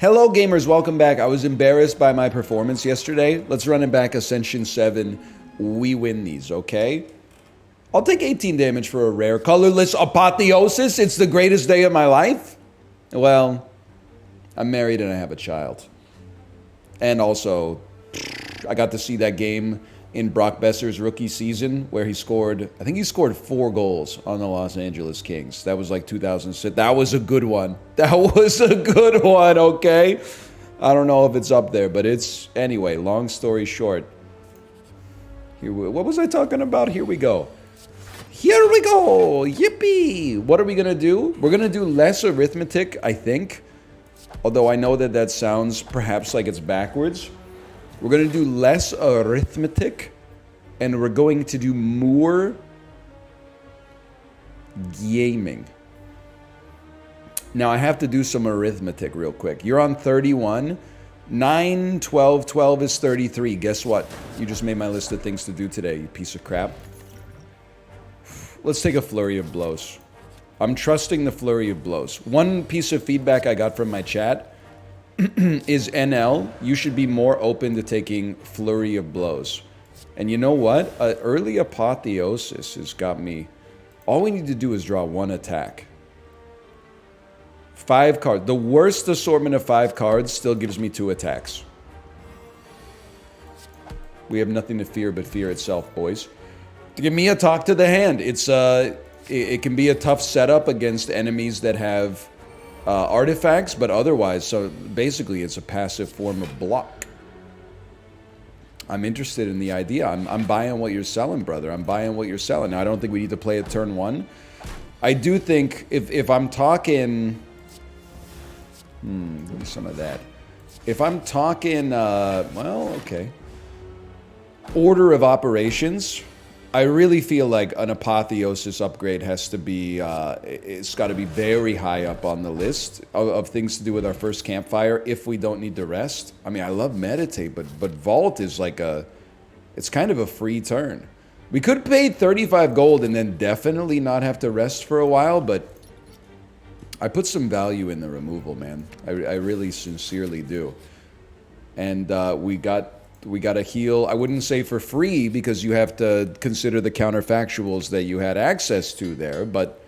Hello gamers, welcome back. I was embarrassed by my performance yesterday. Let's run it back Ascension 7. We win these, okay? I'll take 18 damage for a rare colorless apotheosis. It's the greatest day of my life. Well, I'm married and I have a child. And also, I got to see that game in Brock Besser's rookie season where he scored, I think he scored 4 goals on the Los Angeles Kings. That was like 2006. That was a good one. That was a good one, okay? I don't know if it's up there, but it's, anyway, long story short. What was I talking about? Here we go. Here we go! Yippee! What are we gonna do? We're gonna do less arithmetic, I think. Although I know that that sounds perhaps like it's backwards. We're going to do less arithmetic, and we're going to do more gaming. Now, I have to do some arithmetic real quick. You're on 31. 9, 12, 12 is 33. Guess what? You just made my list of things to do today, you piece of crap. Let's take a flurry of blows. I'm trusting the flurry of blows. One piece of feedback I got from my chat is NL, you should be more open to taking flurry of blows. And you know what? Early apotheosis has got me. All we need to do is draw one attack. 5 cards. The worst assortment of 5 cards still gives me 2 attacks. We have nothing to fear but fear itself, boys. Give me a talk to the hand. It can be a tough setup against enemies that have artifacts, but otherwise, so basically it's a passive form of block. I'm interested in the idea. I'm buying what you're selling, brother. I'm buying what you're selling. Now, I don't think we need to play it turn 1. I do think if I'm talking... give me some of that. If I'm talking, well, okay. Order of operations... I really feel like an apotheosis upgrade has to be, it's got to be very high up on the list of things to do with our first campfire if we don't need to rest. I mean, I love meditate, but vault is like it's kind of a free turn. We could pay 35 gold and then definitely not have to rest for a while, but I put some value in the removal, man. I really sincerely do. And we got to heal, I wouldn't say for free because you have to consider the counterfactuals that you had access to there, but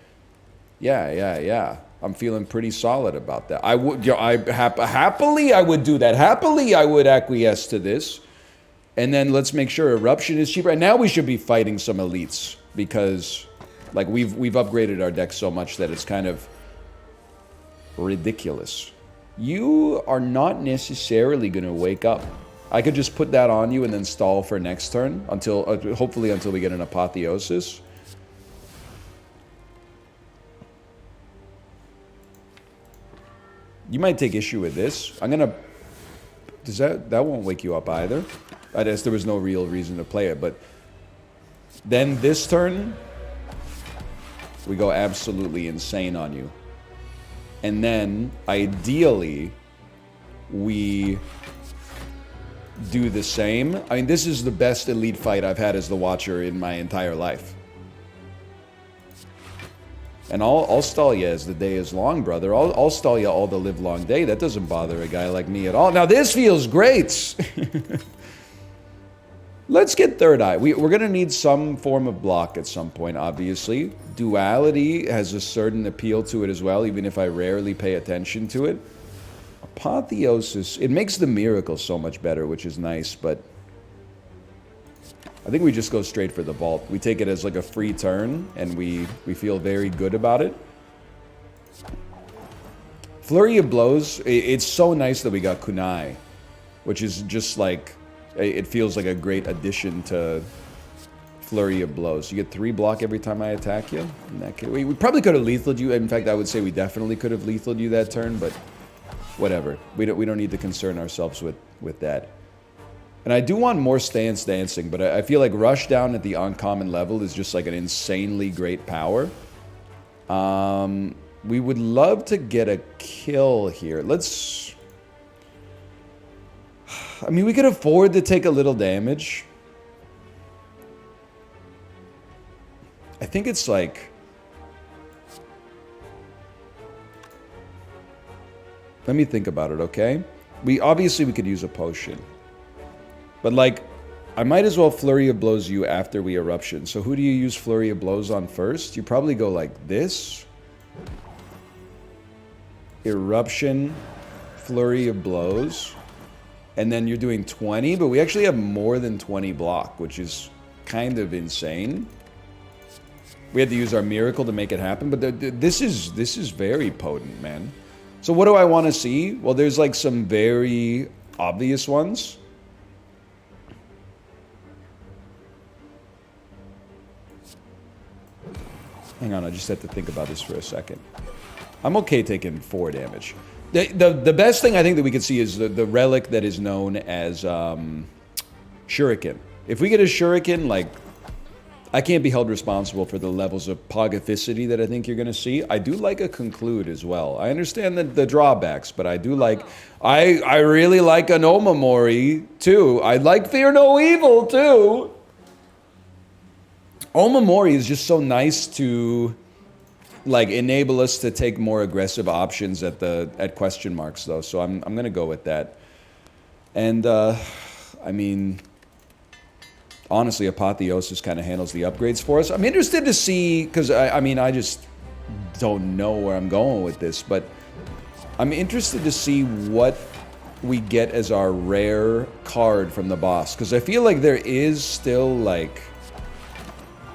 yeah. I'm feeling pretty solid about that. I would, happily I would do that. Happily I would acquiesce to this. And then let's make sure Eruption is cheaper. And now we should be fighting some elites because like we've upgraded our deck so much that it's kind of ridiculous. You are not necessarily going to wake up. I could just put that on you and then stall for next turn until, hopefully until we get an apotheosis. You might take issue with this. I'm gonna, that won't wake you up either. I guess there was no real reason to play it, but then this turn, we go absolutely insane on you. And then, ideally, we do the same. I mean, this is the best elite fight I've had as the Watcher in my entire life. And I'll stall you as the day is long, brother. I'll stall you all the live long day. That doesn't bother a guy like me at all. Now, this feels great. Let's get Third Eye. We're going to need some form of block at some point, obviously. Duality has a certain appeal to it as well, even if I rarely pay attention to it. Apotheosis, it makes the miracle so much better, which is nice, but I think we just go straight for the vault. We take it as like a free turn, and we feel very good about it. Flurry of Blows, it's so nice that we got Kunai, which is just like, it feels like a great addition to Flurry of Blows. You get 3 block every time I attack you. We probably could have lethaled you. In fact, I would say we definitely could have lethaled you that turn, but whatever. We don't need to concern ourselves with that. And I do want more stance dancing, but I feel like Rush Down at the uncommon level is just like an insanely great power. We would love to get a kill here. Let's... I mean, we could afford to take a little damage. I think it's like... Let me think about it, okay? Obviously we could use a potion. But like, I might as well Flurry of Blows you after we Eruption. So who do you use Flurry of Blows on first? You probably go like this. Eruption, Flurry of Blows. And then you're doing 20, but we actually have more than 20 block, which is kind of insane. We had to use our Miracle to make it happen, but this is very potent, man. So what do I want to see? Well, there's like some very obvious ones. Hang on, I just have to think about this for a second. I'm okay taking 4 damage. The best thing I think that we could see is the relic that is known as Shuriken. If we get a Shuriken, like, I can't be held responsible for the levels of pogoficity that I think you're going to see. I do like a Conclude as well. I understand the drawbacks, but I do like... I really like an Omamori, too. I like Fear No Evil, too. Omamori is just so nice to, like, enable us to take more aggressive options at question marks, though. So I'm going to go with that. And, I mean... Honestly, Apotheosis kind of handles the upgrades for us. I'm interested to see, because I mean, I just don't know where I'm going with this, but I'm interested to see what we get as our rare card from the boss. Because I feel like there is still, like,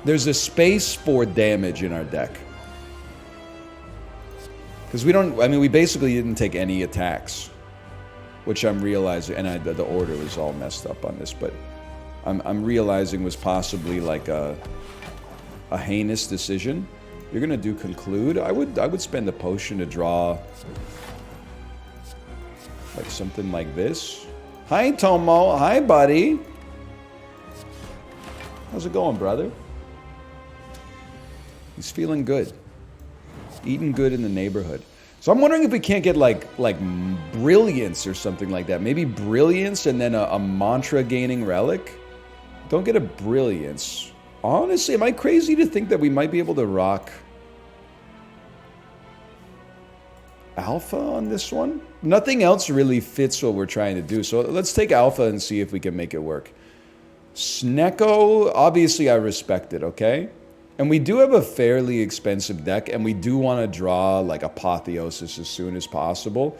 there's a space for damage in our deck. Because we don't, I mean, we basically didn't take any attacks, which I'm realizing, and the order was all messed up on this, but I'm realizing was possibly like a heinous decision. You're gonna do Conclude. I would spend a potion to draw like something like this. Hi Tomo, hi buddy. How's it going, brother? He's feeling good. Eating good in the neighborhood. So I'm wondering if we can't get like Brilliance or something like that. Maybe Brilliance and then a mantra gaining relic. Don't get a Brilliance. Honestly, am I crazy to think that we might be able to rock Alpha on this one? Nothing else really fits what we're trying to do. So let's take Alpha and see if we can make it work. Snecko, obviously I respect it, okay? And we do have a fairly expensive deck, and we do want to draw like Apotheosis as soon as possible.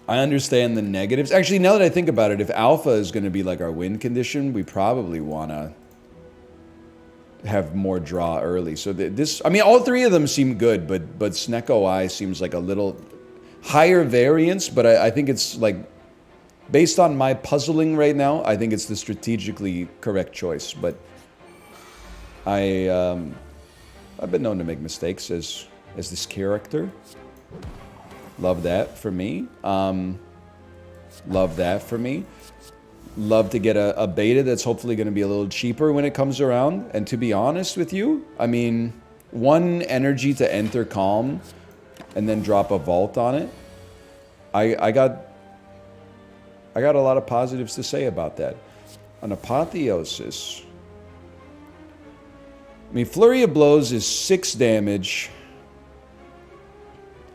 I understand the negatives. Actually, now that I think about it, if Alpha is going to be like our win condition, we probably want to have more draw early. So this, I mean, all three of them seem good, but Snecko Eye seems like a little higher variance, but I think it's like, based on my puzzling right now, I think it's the strategically correct choice. But I've been known to make mistakes as this character. Love that for me. Love that for me. Love to get a beta that's hopefully going to be a little cheaper when it comes around. And to be honest with you, I mean, 1 energy to enter Calm and then drop a Vault on it. I got a lot of positives to say about that. An Apotheosis. I mean, Flurry of Blows is 6 damage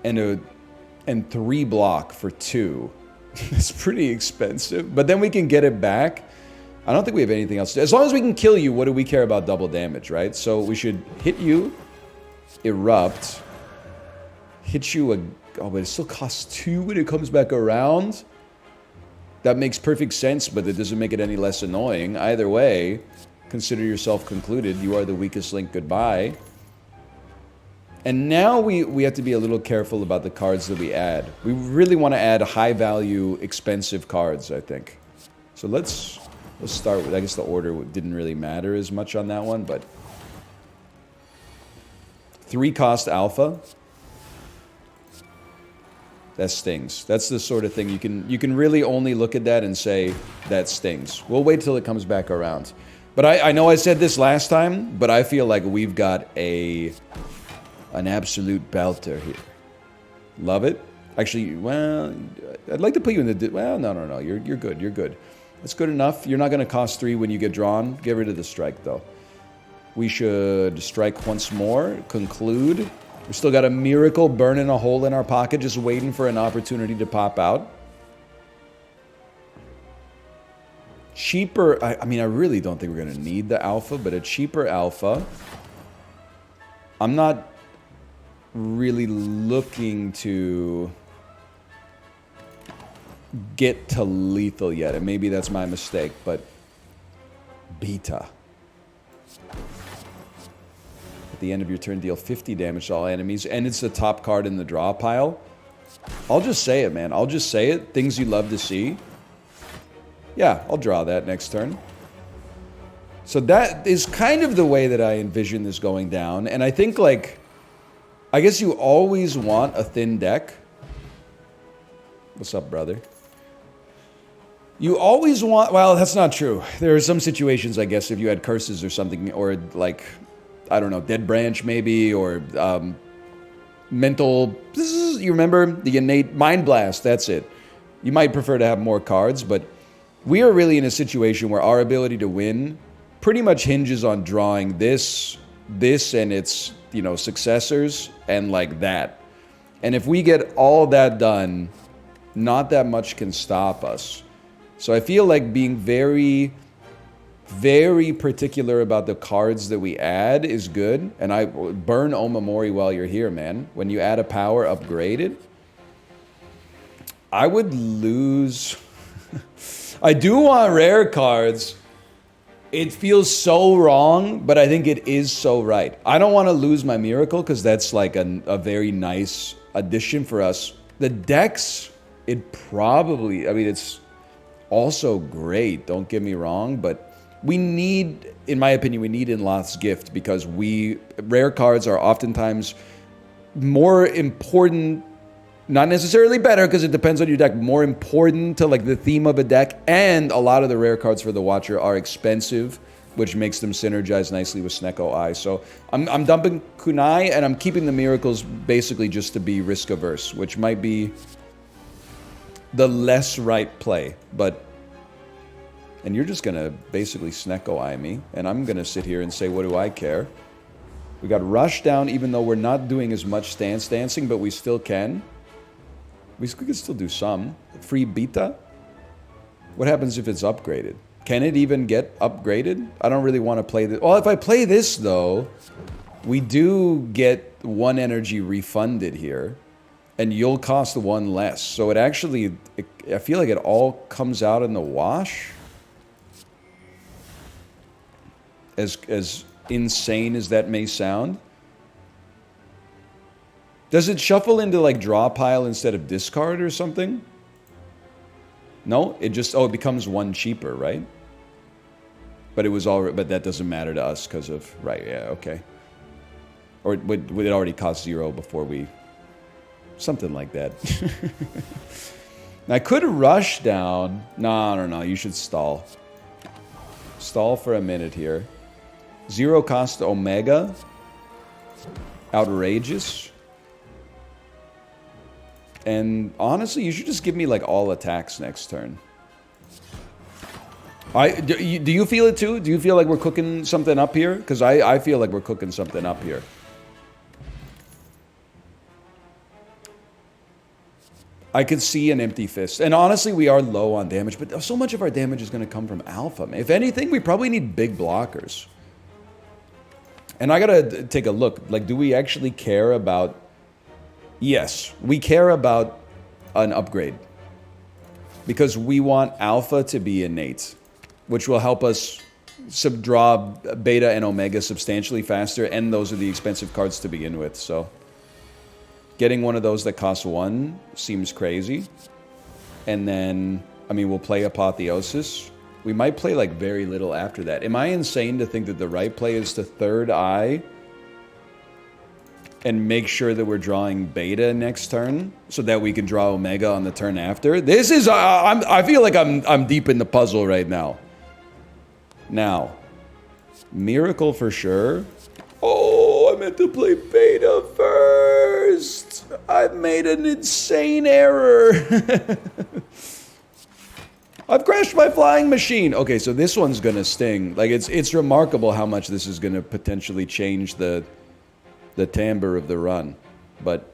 and 3 block for 2. It's pretty expensive, but then we can get it back. I don't think we have anything else. As long as we can kill you, what do we care about double damage, right? So we should hit you, Erupt, hit you oh, but it still costs 2 when it comes back around. That makes perfect sense, but it doesn't make it any less annoying. Either way, consider yourself concluded. You are the weakest link. Goodbye. And now we have to be a little careful about the cards that we add. We really want to add high-value, expensive cards, I think. So let's start with, I guess the order didn't really matter as much on that one, but 3-cost Alpha. That stings. That's the sort of thing you can really only look at that and say, that stings. We'll wait till it comes back around. But I know I said this last time, but I feel like we've got an absolute belter here. Love it. Actually, well, I'd like to put you in the... Well, no. You're good. You're good. That's good enough. You're not going to cost 3 when you get drawn. Get rid of the strike, though. We should strike once more. Conclude. We still got a Miracle burning a hole in our pocket, just waiting for an opportunity to pop out. Cheaper, I mean, I really don't think we're going to need the Alpha, but a cheaper Alpha. I'm not really looking to get to lethal yet, and maybe that's my mistake, but Beta. At the end of your turn, deal 50 damage to all enemies, and it's the top card in the draw pile. I'll just say it, man. I'll just say it. Things you love to see. Yeah, I'll draw that next turn. So that is kind of the way that I envision this going down. And I think, like, I guess you always want a thin deck. What's up, brother? You always want... Well, that's not true. There are some situations, I guess, if you had curses or something, or, like, I don't know, Dead Branch maybe, or mental... You remember? The innate Mind Blast, that's it. You might prefer to have more cards, but we are really in a situation where our ability to win pretty much hinges on drawing this and its, you know, successors, and like that. And if we get all that done, not that much can stop us. So I feel like being very, very particular about the cards that we add is good. And I burn Omamori while you're here, man. When you add a power upgraded, I would lose... I do want rare cards. It feels so wrong, but I think it is so right. I don't want to lose my Miracle, because that's like a very nice addition for us. The decks, it probably... I mean, it's also great, don't get me wrong, but we need, in my opinion, we need Inloth's Gift, because rare cards are oftentimes more important... Not necessarily better, because it depends on your deck. More important to like the theme of a deck, and a lot of the rare cards for the Watcher are expensive, which makes them synergize nicely with Snecko Eye. So I'm dumping Kunai, and I'm keeping the Miracles basically just to be risk averse, which might be the less right play. But and you're just gonna basically Snecko Eye me, and I'm gonna sit here and say, what do I care? We got Rush down, even though we're not doing as much stance dancing, but we still can. We could still do some. Free Beta? What happens if it's upgraded? Can it even get upgraded? I don't really want to play this. Well, if I play this, though, we do get 1 energy refunded here. And you'll cost 1 less. So it actually... I feel like it all comes out in the wash. As insane as that may sound. Does it shuffle into, like, draw pile instead of discard or something? No? It just... Oh, it becomes 1 cheaper, right? But it was all... But that doesn't matter to us because of... Right, yeah, okay. Or would it already cost 0 before we... Something like that. I could rush down. No. You should stall. Stall for a minute here. 0 cost Omega. Outrageous. And honestly, you should just give me, like, all attacks next turn. Do you feel it too? Do you feel like we're cooking something up here? Because I feel like we're cooking something up here. I could see an empty fist. And honestly, we are low on damage, but so much of our damage is going to come from Alpha. If anything, we probably need big blockers. And I got to take a look. Like, do we actually care about... Yes, we care about an upgrade. Because we want Alpha to be innate, which will help us draw Beta and Omega substantially faster, and those are the expensive cards to begin with, so... Getting one of those that costs 1 seems crazy. And then, I mean, we'll play Apotheosis. We might play, like, very little after that. Am I insane to think that the right play is to Third Eye and make sure that we're drawing Beta next turn so that we can draw Omega on the turn after? This is... I feel like I'm deep in the puzzle right now. Now, Miracle for sure. Oh, I meant to play Beta first. I've made an insane error. I've crashed my flying machine. Okay, so this one's gonna sting. Like, it's remarkable how much this is gonna potentially change the the timbre of the run. But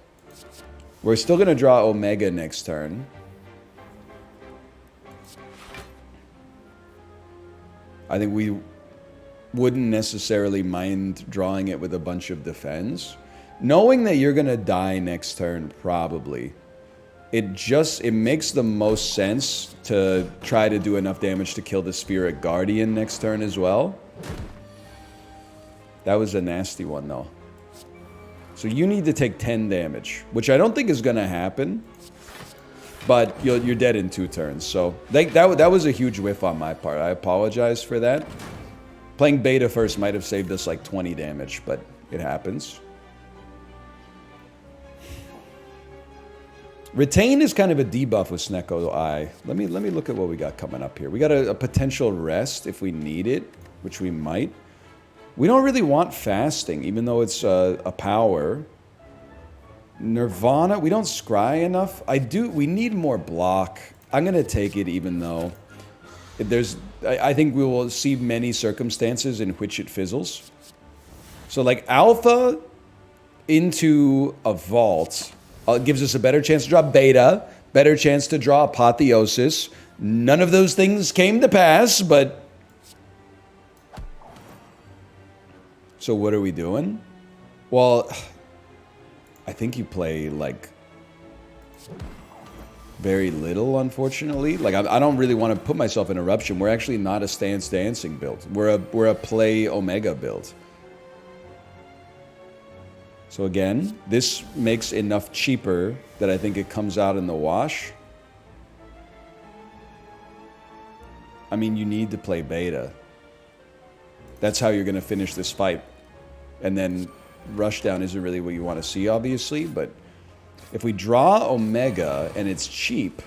we're still going to draw Omega next turn. I think we wouldn't necessarily mind drawing it with a bunch of defense. Knowing that you're going to die next turn, probably. It makes the most sense to try to do enough damage to kill the Spirit Guardian next turn as well. That was a nasty one, though. So you need to take 10 damage, which I don't think is going to happen. But you're dead in 2 turns. So that was a huge whiff on my part. I apologize for that. Playing beta first might have saved us like 20 damage, but it happens. Retain is kind of a debuff with Snecko Eye. Let me look at what we got coming up here. We got a potential rest if we need it, which we might. We don't really want fasting, even though it's a power. Nirvana, we don't scry enough. We need more block. I'm gonna take it, even though I think we will see many circumstances in which it fizzles. So like alpha into a vault gives us a better chance to draw beta, better chance to draw apotheosis. None of those things came to pass, but... So what are we doing? Well, I think you play, like, very little, unfortunately. Like, I don't really want to put myself in eruption. We're actually not a stance dancing build. We're a play Omega build. So again, this makes enough cheaper that I think it comes out in the wash. I mean, you need to play beta. That's how you're going to finish this fight. And then rushdown isn't really what you want to see, obviously, but if we draw Omega and it's cheap,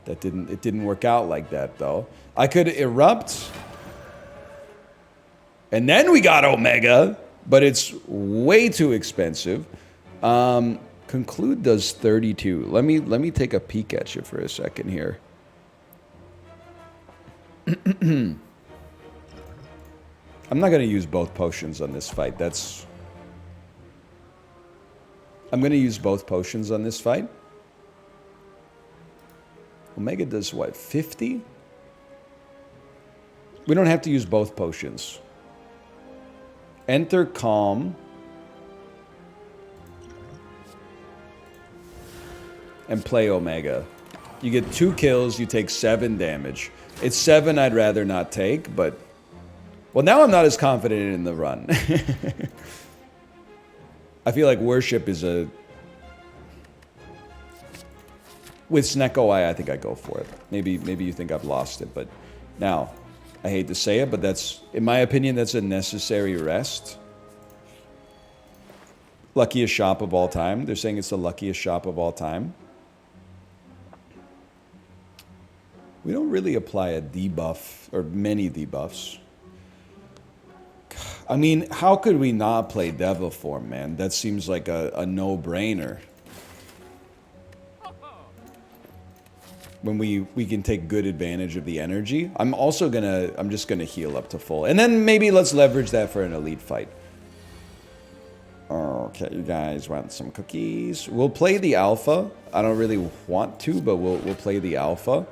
it didn't work out like that, though. I could erupt, and then we got Omega, but it's way too expensive. Conclude does 32. Let me take a peek at you for a second here. I'm not going to use both potions on this fight. I'm going to use both potions on this fight. Omega does what, 50? We don't have to use both potions. Enter Calm. And play Omega. You get 2 kills, you take 7 damage. It's 7 I'd rather not take, but... Well, now I'm not as confident in the run. I feel like Worship is a... With Snecko Eye, I think I go for it. Maybe you think I've lost it, but... Now, I hate to say it, but that's... In my opinion, that's a necessary rest. Luckiest shop of all time. They're saying it's the luckiest shop of all time. We don't really apply a debuff, or many debuffs. I mean, how could we not play Devil Form, man? That seems like a no-brainer. When we can take good advantage of the energy. I'm just gonna heal up to full. And then maybe let's leverage that for an elite fight. Okay, you guys want some cookies? We'll play the alpha. I don't really want to, but we'll play the alpha.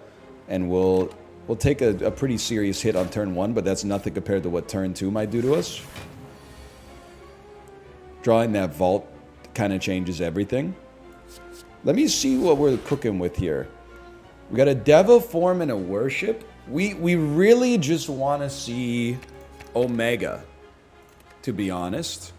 And we'll take a pretty serious hit on turn 1, but that's nothing compared to what turn 2 might do to us. Drawing that vault kind of changes everything. Let me see what we're cooking with here. We got a Devil Form and a Worship. We really just want to see Omega, to be honest.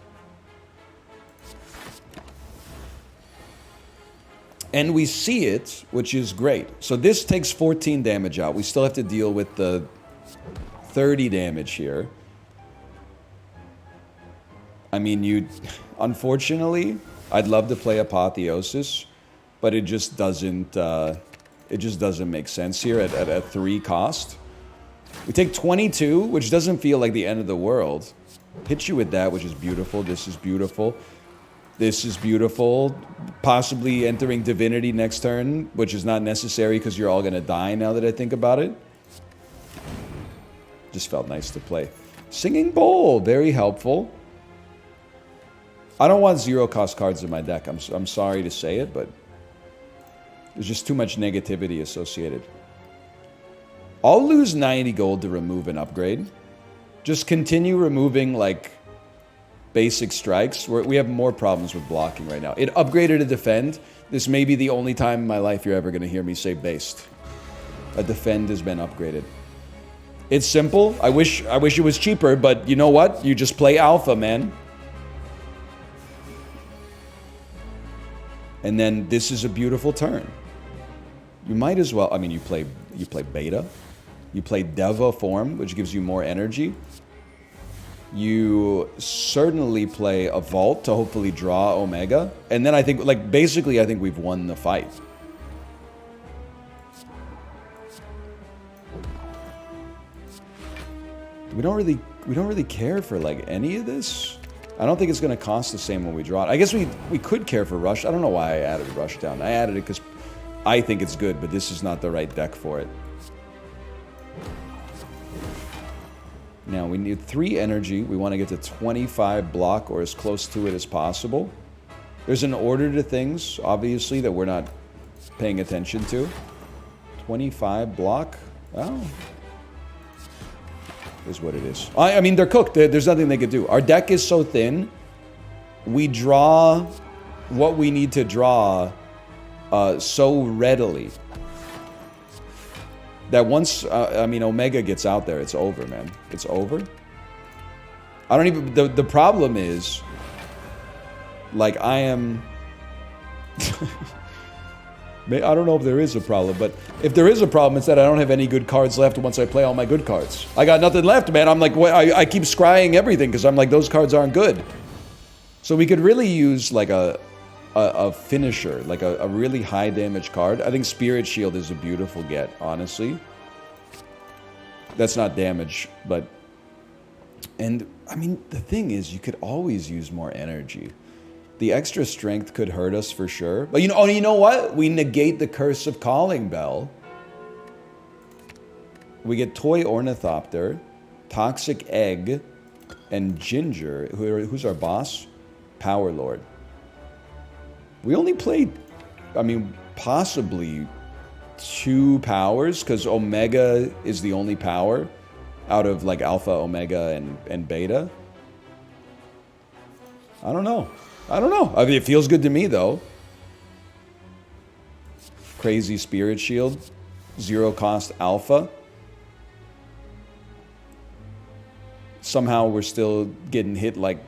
And we see it, which is great. So this takes 14 damage out. We still have to deal with the 30 damage here. I mean, unfortunately, I'd love to play Apotheosis, but it just doesn't make sense here at 3 cost. We take 22, which doesn't feel like the end of the world. Hit you with that, which is beautiful. This is beautiful. This is beautiful. Possibly entering Divinity next turn, which is not necessary because you're all going to die now that I think about it. Just felt nice to play. Singing Bowl, very helpful. I don't want zero cost cards in my deck. I'm sorry to say it, but there's just too much negativity associated. I'll lose 90 gold to remove an upgrade. Just continue removing, like, basic strikes. We have more problems with blocking right now. It upgraded to defend. This may be the only time in my life you're ever going to hear me say based. A defend has been upgraded. It's simple. I wish it was cheaper, but you know what? You just play alpha, man. And then this is a beautiful turn. You might as well, I mean, you play beta. You play Deva form, which gives you more energy. You certainly play a vault to hopefully draw Omega. And then I think, like, basically I think we've won the fight. We don't really care for, like, any of this. I don't think it's going to cost the same when we draw it. I guess we could care for Rush. I don't know why I added Rush down. I added it because I think it's good, but this is not the right deck for it. Now, we need 3 energy. We want to get to 25 block or as close to it as possible. There's an order to things, obviously, that we're not paying attention to. 25 block. Oh. Is what it is. I mean, they're cooked. There's nothing they could do. Our deck is so thin. We draw what we need to draw so readily that once, I mean, Omega gets out there, it's over, man. It's over. I don't even... The problem is, like, I am... I don't know if there is a problem, but if there is a problem, it's that I don't have any good cards left once I play all my good cards. I got nothing left, man. I'm like, I keep scrying everything because I'm like, those cards aren't good. So we could really use, like, a finisher, like a really high damage card. I think Spirit Shield is a beautiful get, honestly. That's not damage, but... And, I mean, the thing is, you could always use more energy. The extra strength could hurt us for sure. But you know what? We negate the curse of Calling Bell. We get Toy Ornithopter, Toxic Egg, and Ginger. Who's our boss? Power Lord. We only played, I mean, possibly 2 powers, because Omega is the only power out of, like, Alpha, Omega, and Beta. I don't know. I mean, it feels good to me, though. Crazy Spirit Shield. 0 cost Alpha. Somehow we're still getting hit, like,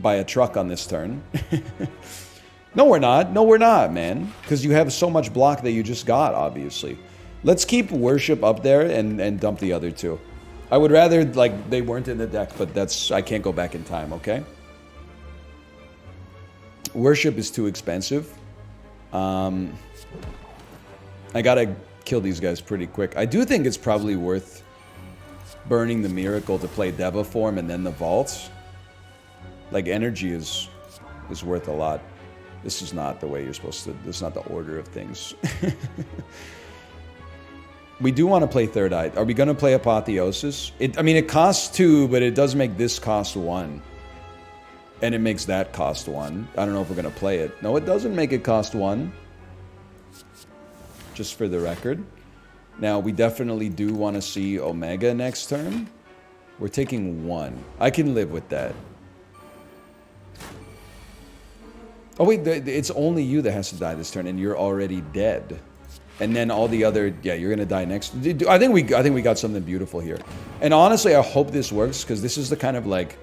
by a truck on this turn. No, we're not. No, we're not, man. Because you have so much block that you just got, obviously. Let's keep Worship up there and dump the other 2. I would rather, like, they weren't in the deck, but that's... I can't go back in time, okay? Worship is too expensive. I gotta kill these guys pretty quick. I do think it's probably worth burning the Miracle to play Deva form and then the Vaults. Like, energy is worth a lot. This is not the way you're supposed to... This is not the order of things. We do want to play Third Eye. Are we going to play Apotheosis? I mean, it costs 2, but it does make this cost 1. And it makes that cost 1. I don't know if we're going to play it. No, it doesn't make it cost 1. Just for the record. Now, we definitely do want to see Omega next turn. We're taking 1. I can live with that. Oh, wait. It's only you that has to die this turn, and you're already dead. And then all the other... Yeah, you're going to die next. I think we got something beautiful here. And honestly, I hope this works, because this is the kind of, like...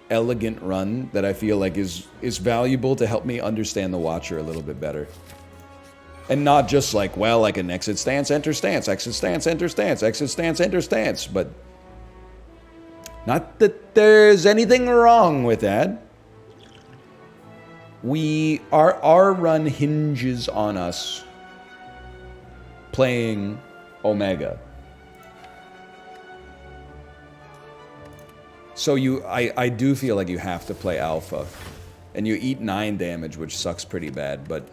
elegant run that I feel like is valuable to help me understand the Watcher a little bit better. And not just like, well, like an exit stance, enter stance, exit stance, enter stance, exit stance, enter stance, but not that there's anything wrong with that. Our run hinges on us playing Omega. So I do feel like you have to play Alpha. And you eat 9 damage, which sucks pretty bad, but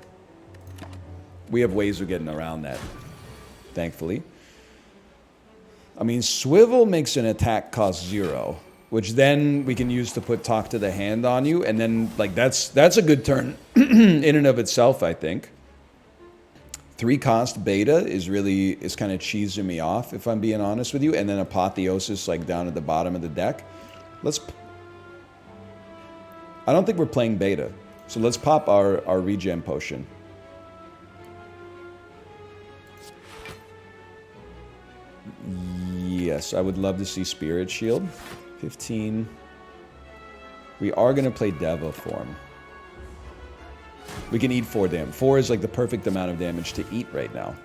we have ways of getting around that, thankfully. I mean, Swivel makes an attack cost 0. which then we can use to put Talk to the Hand on you, and then like that's a good turn in and of itself, I think. 3-cost beta is kind of cheesing me off, if I'm being honest with you, and then Apotheosis like down at the bottom of the deck. I don't think we're playing beta, so let's pop our regen potion. Yes, I would love to see Spirit Shield. 15. We are going to play Deva form. We can eat 4 damage. 4 is like the perfect amount of damage to eat right now.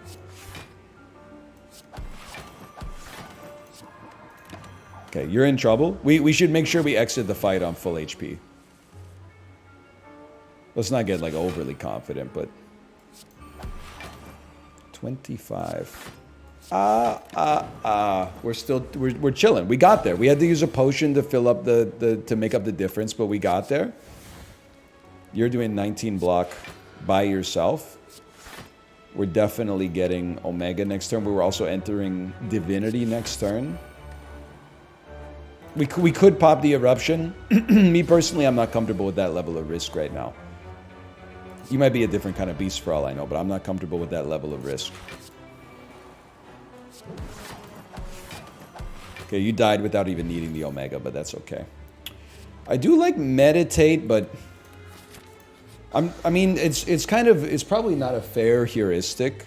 Okay, you're in trouble. We should make sure we exit the fight on full HP. Let's not get like overly confident, but 25. We're chilling. We got there. We had to use a potion to fill up to make up the difference, but we got there. You're doing 19 block by yourself. We're definitely getting Omega next turn. We were also entering Divinity next turn. We could pop the Eruption. Me personally, I'm not comfortable with that level of risk right now. You might be a different kind of beast for all I know, but I'm not comfortable with that level of risk. Okay, you died without even needing the Omega, but that's okay. I do like Meditate, but I mean, it's probably not a fair heuristic,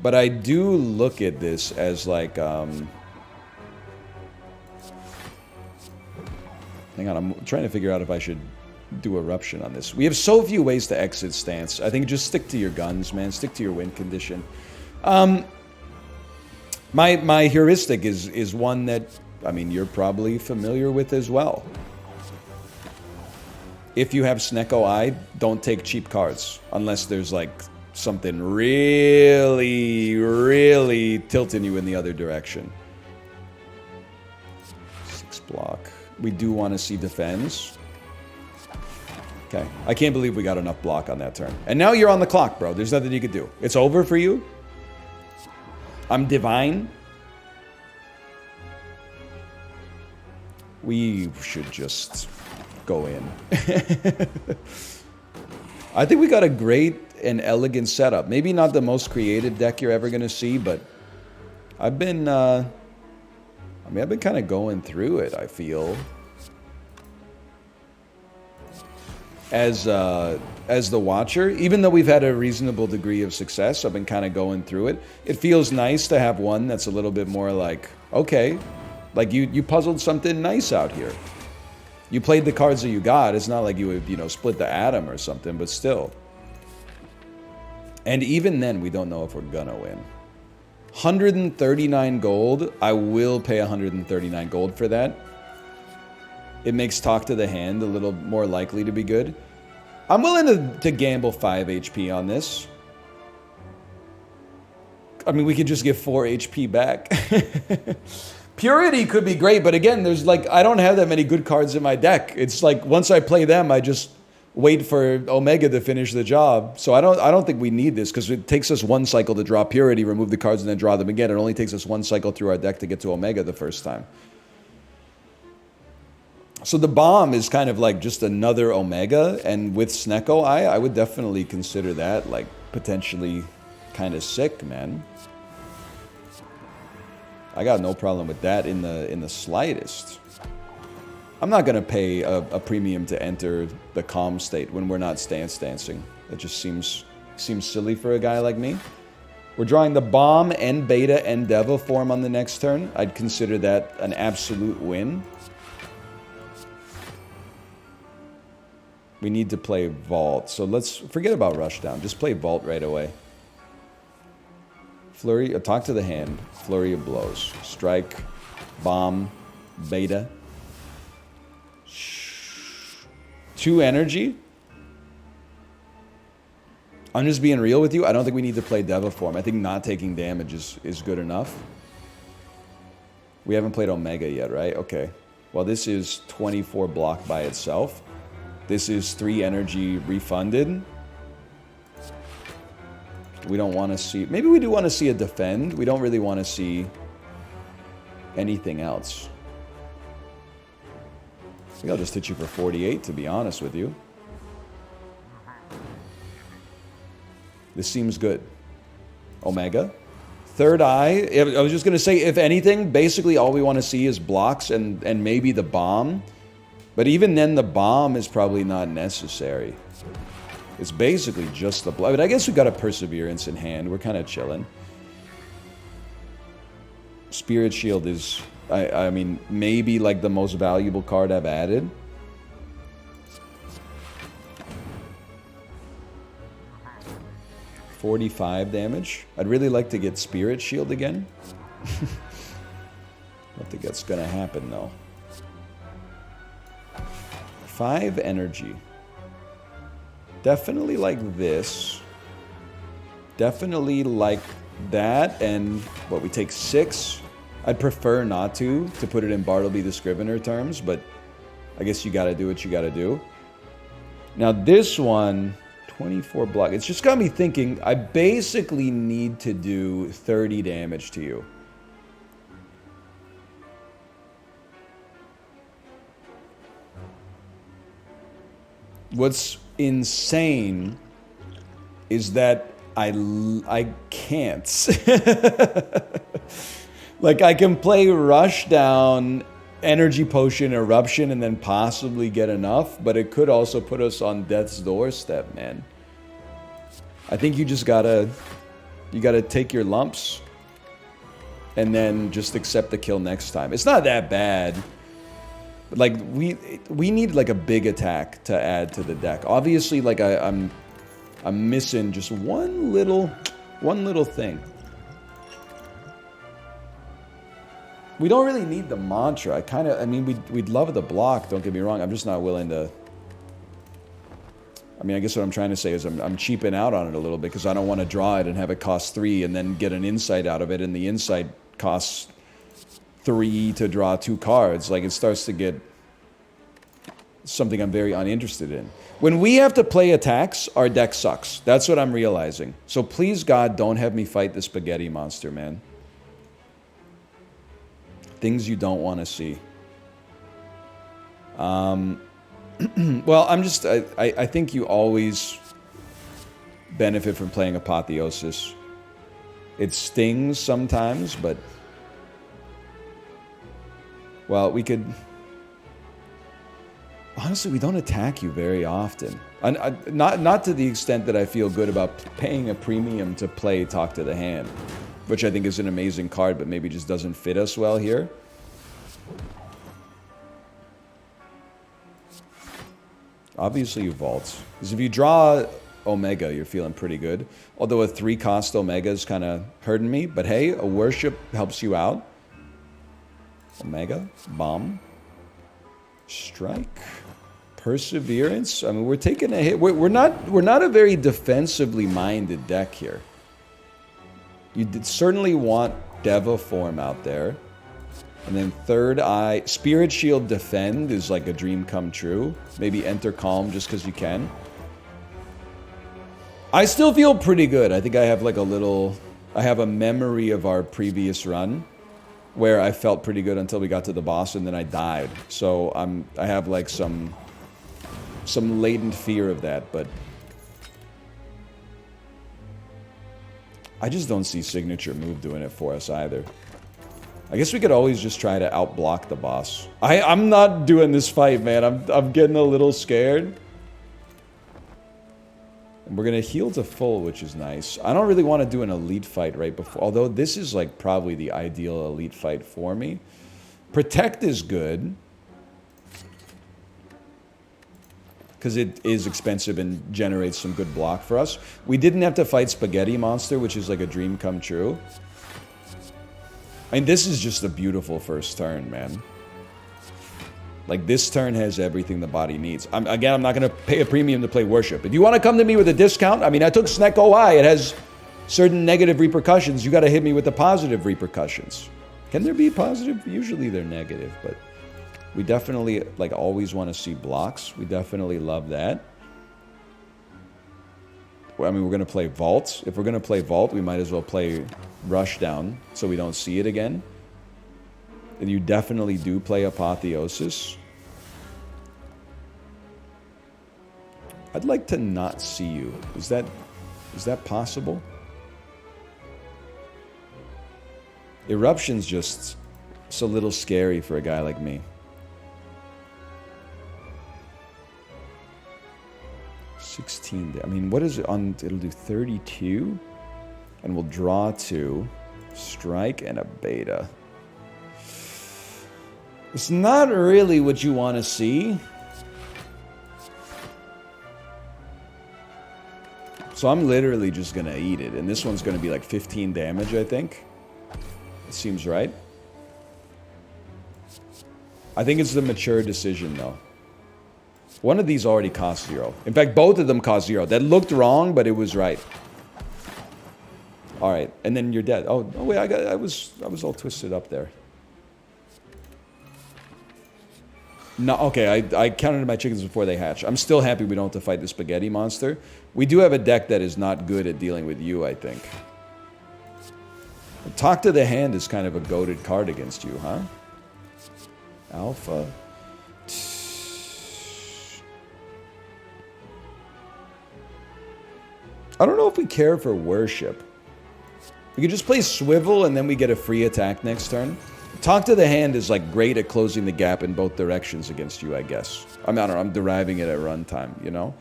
but I do look at this as like, hang on, I'm trying to figure out if I should do Eruption on this. We have so few ways to exit stance. I think just stick to your guns, man. Stick to your win condition. My heuristic is one that, I mean, you're probably familiar with as well. If you have Snecko Eye, don't take cheap cards. Unless there's like something really, really tilting you in the other direction. 6 block. We do want to see defense. Okay. I can't believe we got enough block on that turn. And now you're on the clock, bro. There's nothing you can do. It's over for you. I'm divine. We should just go in. I think we got a great and elegant setup. Maybe not the most creative deck you're ever going to see, but I've been kind of going through it, I feel. As the watcher, even though we've had a reasonable degree of success, I've been kind of going through it. It feels nice to have one that's a little bit more like, okay, like you puzzled something nice out here. You played the cards that you got. It's not like you would, split the atom or something, but still. And even then, we don't know if we're gonna win. 139 gold. I will pay 139 gold for that. It makes Talk to the Hand a little more likely to be good. I'm willing to gamble 5 HP on this. I mean, we could just get 4 HP back. Purity could be great, but again, there's like, I don't have that many good cards in my deck. It's like, once I play them, I just wait for Omega to finish the job. So I don't think we need this, because it takes us 1 cycle to draw Purity, remove the cards, and then draw them again. It only takes us 1 cycle through our deck to get to Omega the first time. So the bomb is kind of like just another Omega, and with Snecko Eye, I would definitely consider that like potentially kind of sick, man. I got no problem with that in the slightest. I'm not gonna pay a premium to enter the calm state when we're not stance dancing. That just seems silly for a guy like me. We're drawing the bomb and beta and Deva form on the next turn. I'd consider that an absolute win. We need to play Vault, so let's forget about Rushdown. Just play Vault right away. Flurry, Talk to the Hand, Flurry of Blows, Strike, Bomb, Beta. 2 energy. I'm just being real with you. I don't think we need to play Deva form. I think not taking damage is good enough. We haven't played Omega yet, right? Okay. Well, this is 24 block by itself. This is 3 energy refunded. We don't want to see... Maybe we do want to see a defend. We don't really want to see anything else. think I'll just hit you for 48, to be honest with you. This seems good. Omega. Third Eye. I was just going to say, if anything, basically all we want to see is blocks and maybe the bomb. But even then, the bomb is probably not necessary. It's basically just the block. But I guess we got a Perseverance in hand. We're kind of chilling. Spirit Shield is, I mean, maybe like the most valuable card I've added. $45 damage. I'd really like to get Spirit Shield again. I don't think that's going to happen, though. 5 energy. Definitely like this. Definitely like that. And what, we take 6? I'd prefer not to put it in Bartleby the Scrivener terms, but I guess you got to do what you got to do. Now this one, 24 block. It's just got me thinking, I basically need to do 30 damage to you. What's insane is that I can't. Like, I can play Rushdown, Energy Potion, Eruption, and then possibly get enough, but it could also put us on death's doorstep, man. I think you just gotta take your lumps and then just accept the kill next time. It's not that bad. But like, we need like a big attack to add to the deck. Obviously, like I'm missing just one little thing. We don't really need the mantra. I mean, we'd love the block, don't get me wrong. I'm just not willing to... I mean, I guess what I'm trying to say is I'm cheaping out on it a little bit because I don't want to draw it and have it cost 3 and then get an insight out of it, and the insight costs 3 to draw 2 cards. Like, it starts to get something I'm very uninterested in. When we have to play attacks, our deck sucks. That's what I'm realizing. So please, God, don't have me fight the spaghetti monster, man. Things you don't want to see. Well, I think you always benefit from playing Apotheosis. It stings sometimes, but... Well, we could... Honestly, we don't attack you very often. Not to the extent that I feel good about paying a premium to play Talk to the Hand, which I think is an amazing card, but maybe just doesn't fit us well here. Obviously, you vault. Because if you draw Omega, you're feeling pretty good. Although a 3-cost Omega is kind of hurting me. But hey, a Worship helps you out. Omega, Bomb, Strike, Perseverance. I mean, we're taking a hit. We're not a very defensively minded deck here. You certainly want Deva form out there. And then Third Eye. Spirit Shield Defend is like a dream come true. Maybe Enter Calm just because you can. I still feel pretty good. I think I have like I have a memory of our previous run where I felt pretty good until we got to the boss and then I died. So I have like some latent fear of that, but I just don't see Signature Move doing it for us either. I guess we could always just try to outblock the boss. I'm not doing this fight, man. I'm getting a little scared. And we're going to heal to full, which is nice. I don't really want to do an elite fight right before. Although this is like probably the ideal elite fight for me. Protect is good. Because it is expensive and generates some good block for us. We didn't have to fight Spaghetti Monster, which is like a dream come true. I mean, this is just a beautiful first turn, man. Like, this turn has everything the body needs. Again, I'm not going to pay a premium to play Worship. If you want to come to me with a discount, I mean, I took Snecko Eye. It has certain negative repercussions. You got to hit me with the positive repercussions. Can there be positive? Usually they're negative, but we definitely, like, always want to see blocks. We definitely love that. I mean, we're going to play Vault. If we're going to play Vault, we might as well play Rushdown so we don't see it again. And you definitely do play Apotheosis. I'd like to not see you. Is that possible? Eruption's just... it's a little scary for a guy like me. 16. I mean, what is it on? It'll do 32. And we'll draw 2. Strike and a beta. It's not really what you want to see. So I'm literally just going to eat it. And this one's going to be like 15 damage, I think. It seems right. I think it's the mature decision, though. One of these already cost 0. In fact, both of them cost 0. That looked wrong, but it was right. All right, and then you're dead. Oh wait, I was all twisted up there. No, okay, I counted my chickens before they hatch. I'm still happy we don't have to fight the spaghetti monster. We do have a deck that is not good at dealing with you, I think. Talk to the Hand is kind of a goated card against you, huh? Alpha. I don't know if we care for worship. We could just play Swivel and then we get a free attack next turn. Talk to the Hand is like great at closing the gap in both directions against you, I guess. I don't know, I'm deriving it at runtime, you know?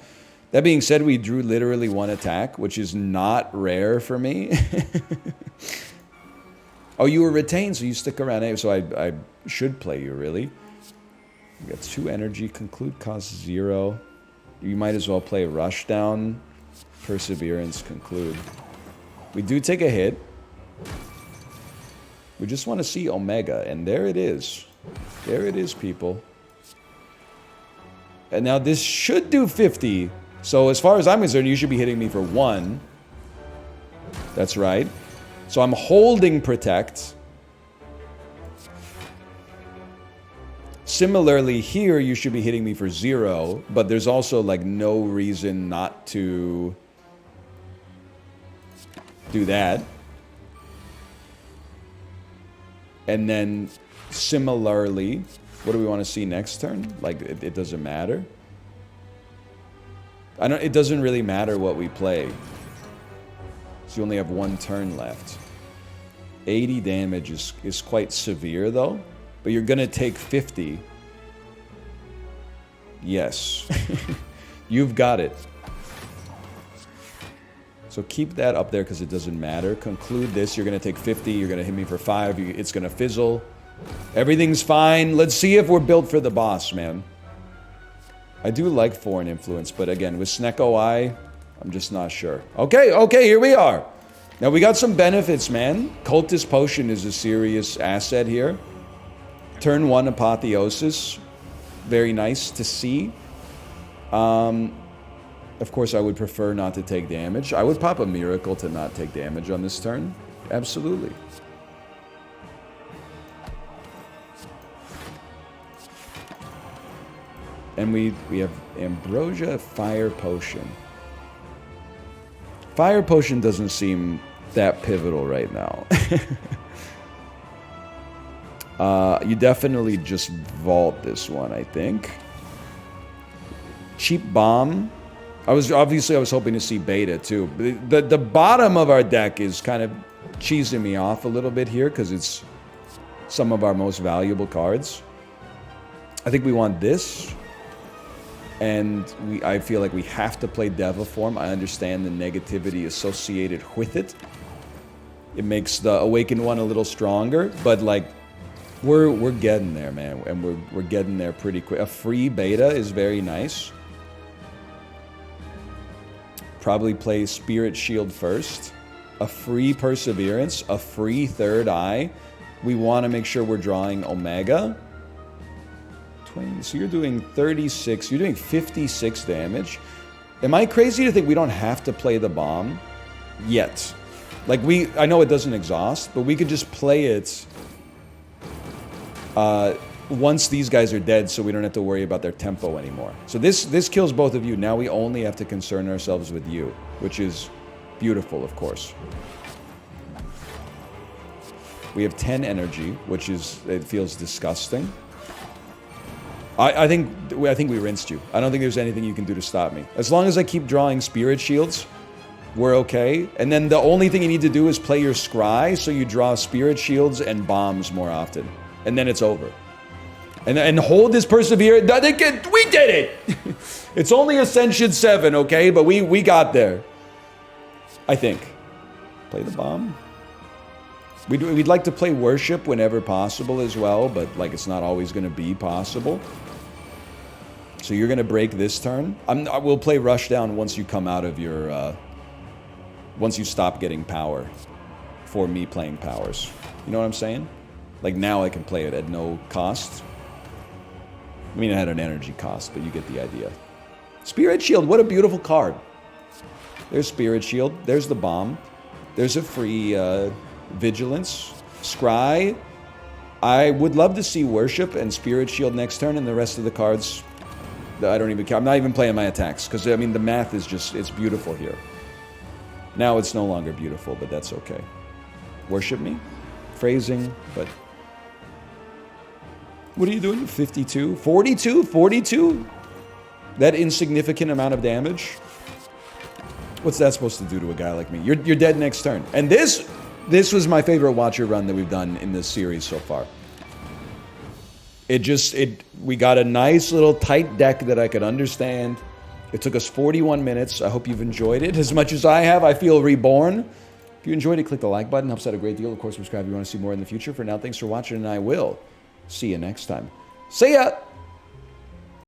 That being said, we drew literally 1 attack, which is not rare for me. Oh, you were retained, so you stick around. So I should play you, really. We got 2 energy, conclude cost 0. You might as well play Rushdown, Perseverance, conclude. We do take a hit. We just want to see Omega, and there it is. There it is, people. And now this should do 50. So as far as I'm concerned, you should be hitting me for 1. That's right. So I'm holding Protect. Similarly, here you should be hitting me for 0, but there's also like no reason not to do that. And then similarly, what do we want to see next turn? Like it doesn't matter. It doesn't really matter what we play. So you only have 1 turn left. 80 damage is quite severe though. But you're gonna take 50. Yes. You've got it. So keep that up there because it doesn't matter. Conclude this. You're gonna take 50. You're gonna hit me for 5. It's gonna fizzle. Everything's fine. Let's see if we're built for the boss, man. I do like Foreign Influence, but again, with Snecko Eye, I'm just not sure. Okay, here we are. Now we got some benefits, man. Cultist Potion is a serious asset here. Turn 1 Apotheosis. Very nice to see. Of course, I would prefer not to take damage. I would pop a Miracle to not take damage on this turn. Absolutely. And we have Ambrosia Fire Potion. Fire Potion doesn't seem that pivotal right now. You definitely just vault this one, I think. Cheap Bomb. I was hoping to see Beta too. The bottom of our deck is kind of cheesing me off a little bit here because it's some of our most valuable cards. I think we want this. And I feel like we have to play Deviform. I understand the negativity associated with it. It makes the Awakened one a little stronger, but like we're getting there, man, and we're getting there pretty quick. A free Beta is very nice. Probably play Spirit Shield first. A free Perseverance, a free Third Eye. We want to make sure we're drawing Omega. 20, so you're doing 36, you're doing 56 damage. Am I crazy to think we don't have to play the bomb yet? Like I know it doesn't exhaust, but we could just play it once these guys are dead so we don't have to worry about their tempo anymore. So this kills both of you. Now we only have to concern ourselves with you, which is beautiful, of course. We have 10 energy, which is, it feels disgusting. I think we rinsed you. I don't think there's anything you can do to stop me. As long as I keep drawing spirit shields, we're okay. And then the only thing you need to do is play your scry, so you draw spirit shields and bombs more often. And then it's over. And hold this perseverance. We did it! It's only Ascension 7, okay? But we got there. I think. Play the bomb. We'd like to play worship whenever possible as well, but like it's not always going to be possible. So you're going to break this turn. We'll play Rushdown once you come out of your... once you stop getting power for me playing powers. You know what I'm saying? Like now I can play it at no cost. I mean, it had an energy cost, but you get the idea. Spirit Shield, what a beautiful card. There's Spirit Shield. There's the bomb. There's a free Vigilance. Scry. I would love to see Worship and Spirit Shield next turn, and the rest of the cards, I don't even care. I'm not even playing my attacks, because, I mean, the math is just, it's beautiful here. Now it's no longer beautiful, but that's okay. Worship me? Phrasing, but... What are you doing? 52? 42? 42? That insignificant amount of damage? What's that supposed to do to a guy like me? You're dead next turn. And this was my favorite Watcher run that we've done in this series so far. We got a nice little tight deck that I could understand. It took us 41 minutes. I hope you've enjoyed it as much as I have. I feel reborn. If you enjoyed it, click the like button. Helps out a great deal. Of course, subscribe if you want to see more in the future. For now, thanks for watching, and I will see you next time. See ya!